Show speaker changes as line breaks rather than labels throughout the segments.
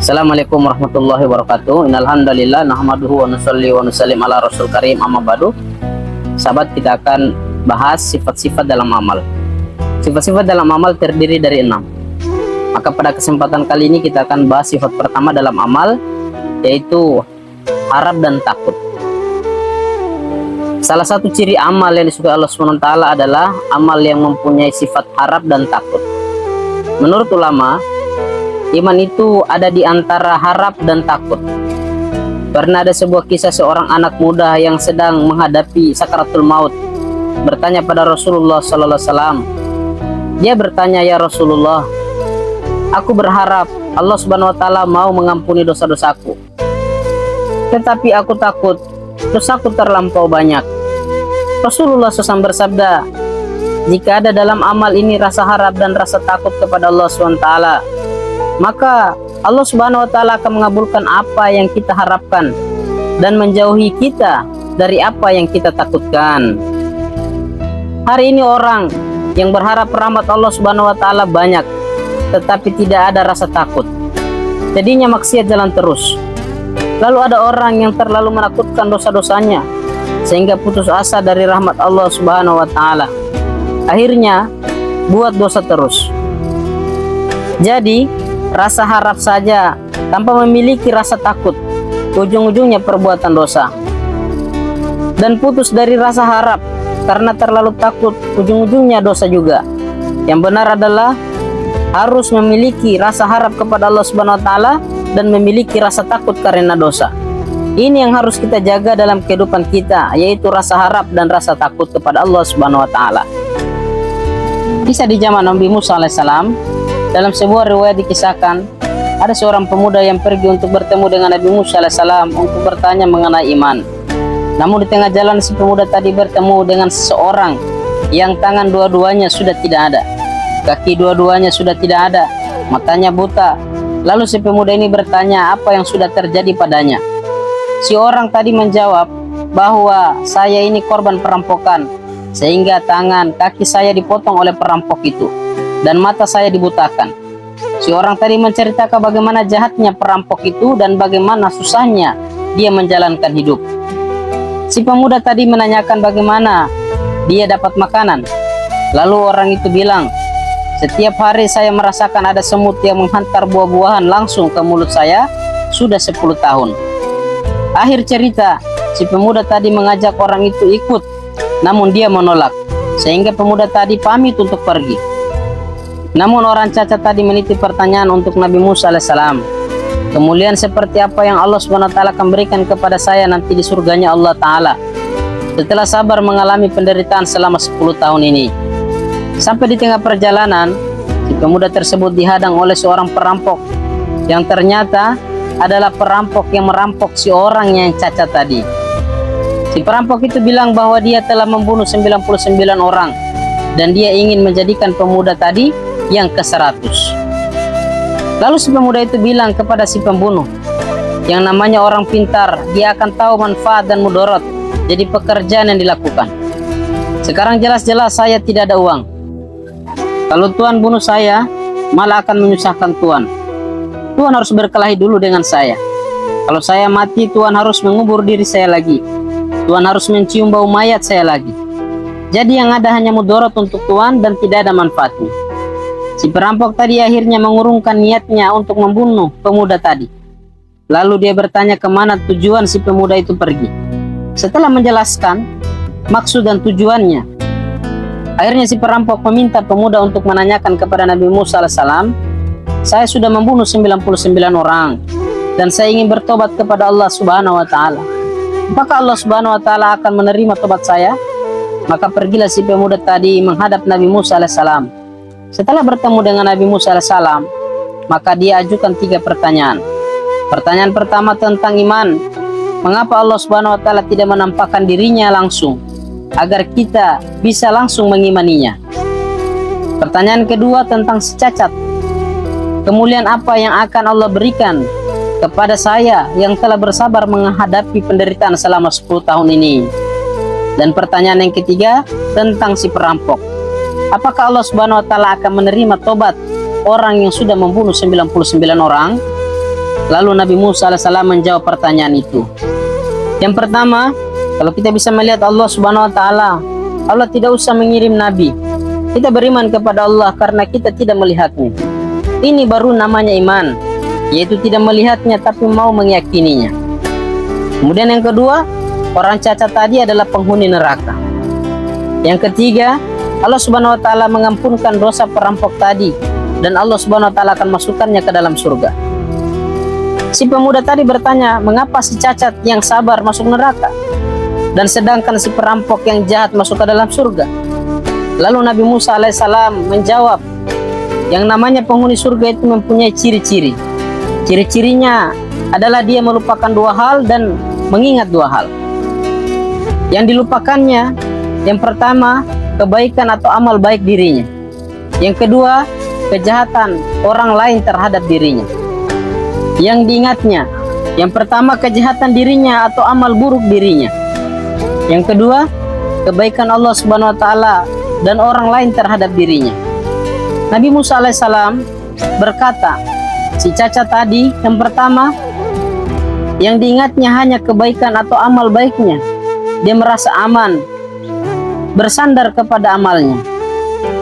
Assalamualaikum warahmatullahi wabarakatuh. Innal hamdalillah nahmaduhu wa nusalli wa nusallim ala rasul karim, amma ba'du. Sahabat, kita akan bahas sifat-sifat dalam amal. Sifat-sifat dalam amal terdiri dari 6. Maka pada kesempatan kali ini kita akan bahas sifat pertama dalam amal, yaitu harap dan takut. Salah satu ciri amal yang disukai Allah SWT adalah amal yang mempunyai sifat harap dan takut. Menurut ulama, iman itu ada di antara harap dan takut. Pernah ada sebuah kisah seorang anak muda yang sedang menghadapi sakaratul maut bertanya pada Rasulullah SAW. Dia bertanya, "Ya Rasulullah, aku berharap Allah Subhanahu wa Ta'ala mau mengampuni dosa-dosaku, tetapi aku takut dosaku terlampau banyak." Rasulullah SAW bersabda, "Jika ada dalam amal ini rasa harap dan rasa takut kepada Allah SWT, maka Allah Subhanahu wa Ta'ala akan mengabulkan apa yang kita harapkan dan menjauhi kita dari apa yang kita takutkan." Hari ini orang yang berharap rahmat Allah Subhanahu wa Ta'ala banyak, tetapi tidak ada rasa takut. Jadinya maksiat jalan terus. Lalu ada orang yang terlalu menakutkan dosa-dosanya sehingga putus asa dari rahmat Allah Subhanahu wa Ta'ala. Akhirnya buat dosa terus. Jadi rasa harap saja tanpa memiliki rasa takut, ujung-ujungnya perbuatan dosa. Dan putus dari rasa harap karena terlalu takut, ujung-ujungnya dosa juga. Yang benar adalah harus memiliki rasa harap kepada Allah Subhanahu wa Ta'ala dan memiliki rasa takut karena dosa. Ini yang harus kita jaga dalam kehidupan kita, yaitu rasa harap dan rasa takut kepada Allah Subhanahu wa Ta'ala. Kisah di zaman Nabi Musa alaihissalam, dalam sebuah riwayat dikisahkan, ada seorang pemuda yang pergi untuk bertemu dengan Nabi Musa alaihissalam untuk bertanya mengenai iman. Namun di tengah jalan si pemuda tadi bertemu dengan seseorang yang tangan dua-duanya sudah tidak ada, kaki dua-duanya sudah tidak ada, matanya buta. Lalu si pemuda ini bertanya apa yang sudah terjadi padanya. Si orang tadi menjawab bahwa saya ini korban perampokan, sehingga tangan kaki saya dipotong oleh perampok itu dan mata saya dibutakan. Si orang tadi menceritakan bagaimana jahatnya perampok itu dan bagaimana susahnya dia menjalankan hidup. Si pemuda tadi menanyakan bagaimana dia dapat makanan. Lalu orang itu bilang, "Setiap hari saya merasakan ada semut yang menghantar buah-buahan langsung ke mulut saya sudah 10 tahun. Akhir cerita, si pemuda tadi mengajak orang itu ikut, namun dia menolak, sehingga pemuda tadi pamit untuk pergi. Namun orang cacat tadi menitip pertanyaan untuk Nabi Musa alaihissalam, "Kemuliaan seperti apa yang Allah Subhanahu wa Ta'ala akan berikan kepada saya nanti di surganya Allah Ta'ala setelah sabar mengalami penderitaan selama 10 tahun ini?" Sampai di tengah perjalanan, si pemuda tersebut dihadang oleh seorang perampok yang ternyata adalah perampok yang merampok si orang yang cacat tadi. Si perampok itu bilang bahwa dia telah membunuh 99 orang dan dia ingin menjadikan pemuda tadi yang ke-100. Lalu si pemuda itu bilang kepada si pembunuh, yang namanya orang pintar, dia akan tahu manfaat dan mudarat jadi pekerjaan yang dilakukan. Sekarang jelas-jelas saya tidak ada uang. Kalau Tuhan bunuh saya, malah akan menyusahkan Tuhan. Tuhan harus berkelahi dulu dengan saya. Kalau saya mati, Tuhan harus mengubur diri saya lagi. Tuhan harus mencium bau mayat saya lagi. Jadi yang ada hanya mudarat untuk Tuhan dan tidak ada manfaatnya." Si perampok tadi akhirnya mengurungkan niatnya untuk membunuh pemuda tadi. Lalu dia bertanya kemana tujuan si pemuda itu pergi. Setelah menjelaskan maksud dan tujuannya, akhirnya si perampok meminta pemuda untuk menanyakan kepada Nabi Musa alaihissalam, "Saya sudah membunuh 99 orang dan saya ingin bertobat kepada Allah Subhanahu wa Ta'ala. Apakah Allah Subhanahu wa Ta'ala akan menerima tobat saya?" Maka pergilah si pemuda tadi menghadap Nabi Musa alaihissalam. Setelah bertemu dengan Nabi Musa alaihissalam, maka dia ajukan 3 pertanyaan. Pertanyaan pertama tentang iman. Mengapa Allah Subhanahu wa Ta'ala tidak menampakkan dirinya langsung agar kita bisa langsung mengimaninya? Pertanyaan kedua tentang si cacat. Kemuliaan apa yang akan Allah berikan kepada saya yang telah bersabar menghadapi penderitaan selama 10 tahun ini? Dan pertanyaan yang ketiga tentang si perampok. Apakah Allah Subhanahu wa Ta'ala akan menerima tobat orang yang sudah membunuh 99 orang? Lalu Nabi Musa alaihissalam menjawab pertanyaan itu. Yang pertama, kalau kita bisa melihat Allah Subhanahu wa taala, Allah tidak usah mengirim nabi. Kita beriman kepada Allah karena kita tidak melihatnya. Ini baru namanya iman, yaitu tidak melihatnya tapi mau meyakininya. Kemudian yang kedua, orang cacat tadi adalah penghuni neraka. Yang ketiga, Allah Subhanahu wa taala mengampunkan dosa perampok tadi dan Allah Subhanahu wa taala akan masukkannya ke dalam surga. Si pemuda tadi bertanya, mengapa si cacat yang sabar masuk neraka dan sedangkan si perampok yang jahat masuk ke dalam surga? Lalu Nabi Musa alaihissalam menjawab, yang namanya penghuni surga itu mempunyai ciri-ciri. Ciri-cirinya adalah dia melupakan dua hal dan mengingat dua hal. Yang dilupakannya, yang pertama, kebaikan atau amal baik dirinya. Yang kedua, kejahatan orang lain terhadap dirinya. Yang diingatnya, yang pertama kejahatan dirinya atau amal buruk dirinya. Yang kedua, kebaikan Allah Subhanahu wa taala dan orang lain terhadap dirinya. Nabi Musa alaihissalam berkata, si cacat tadi yang pertama, yang diingatnya hanya kebaikan atau amal baiknya. Dia merasa aman, bersandar kepada amalnya.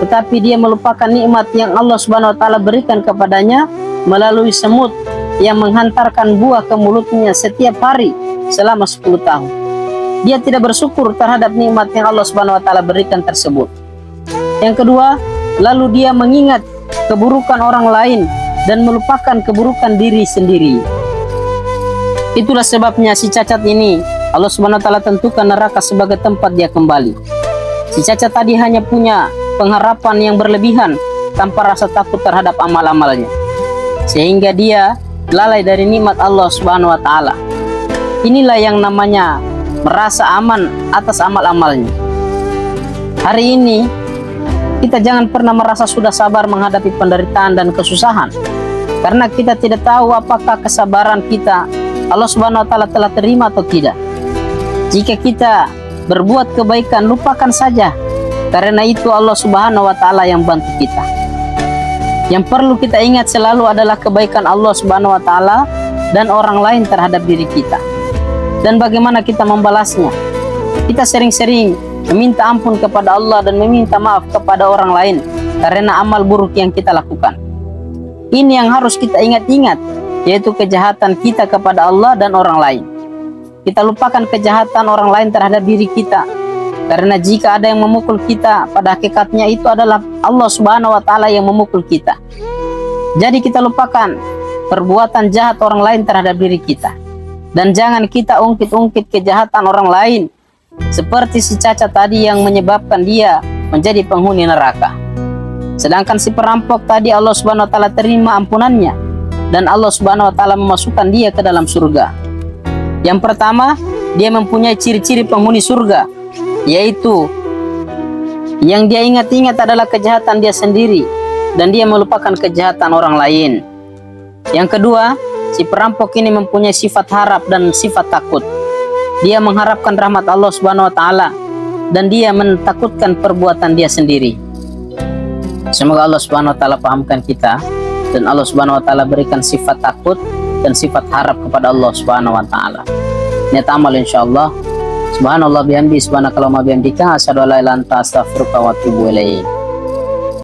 Tetapi dia melupakan nikmat yang Allah Subhanahu wa taala berikan kepadanya melalui semut yang menghantarkan buah ke mulutnya setiap hari selama 10 tahun. Dia tidak bersyukur terhadap nikmat yang Allah Subhanahu wa taala berikan tersebut. Yang kedua, lalu dia mengingat keburukan orang lain dan melupakan keburukan diri sendiri. Itulah sebabnya si cacat ini Allah Subhanahu wa taala tentukan neraka sebagai tempat dia kembali. Si cacat tadi hanya punya pengharapan yang berlebihan tanpa rasa takut terhadap amal-amalnya, sehingga dia lalai dari nikmat Allah Subhanahu wa taala. Inilah yang namanya merasa aman atas amal-amalnya. Hari ini kita jangan pernah merasa sudah sabar menghadapi penderitaan dan kesusahan, karena kita tidak tahu apakah kesabaran kita Allah Subhanahu wa taala telah terima atau tidak. Jika kita berbuat kebaikan, lupakan saja, karena itu Allah Subhanahu wa taala yang bantu kita. Yang perlu kita ingat selalu adalah kebaikan Allah Subhanahu wa taala dan orang lain terhadap diri kita. Dan bagaimana kita membalasnya? Kita sering-sering meminta ampun kepada Allah dan meminta maaf kepada orang lain karena amal buruk yang kita lakukan. Ini yang harus kita ingat-ingat, yaitu kejahatan kita kepada Allah dan orang lain. Kita lupakan kejahatan orang lain terhadap diri kita. Karena jika ada yang memukul kita, pada hakikatnya itu adalah Allah Subhanahu wa taala yang memukul kita. Jadi kita lupakan perbuatan jahat orang lain terhadap diri kita. Dan jangan kita ungkit-ungkit kejahatan orang lain, seperti si cacat tadi yang menyebabkan dia menjadi penghuni neraka. Sedangkan si perampok tadi Allah Subhanahu wa taala terima ampunannya dan Allah Subhanahu wa taala memasukkan dia ke dalam surga. Yang pertama, dia mempunyai ciri-ciri penghuni surga, yaitu yang dia ingat-ingat adalah kejahatan dia sendiri dan dia melupakan kejahatan orang lain. Yang kedua, si perampok ini mempunyai sifat harap dan sifat takut. Dia mengharapkan rahmat Allah Subhanahu wa taala dan dia mentakutkan perbuatan dia sendiri. Semoga Allah Subhanahu wa taala pahamkan kita dan Allah Subhanahu wa taala berikan sifat takut dan sifat harap kepada Allah Subhanahu wa taala. Niat amal insyaallah. Subhanallah bihamdi, subhanakallahumma bihamdika, asyhadu an la ilaha illa anta, astaghfiruka wa atubu ilaik.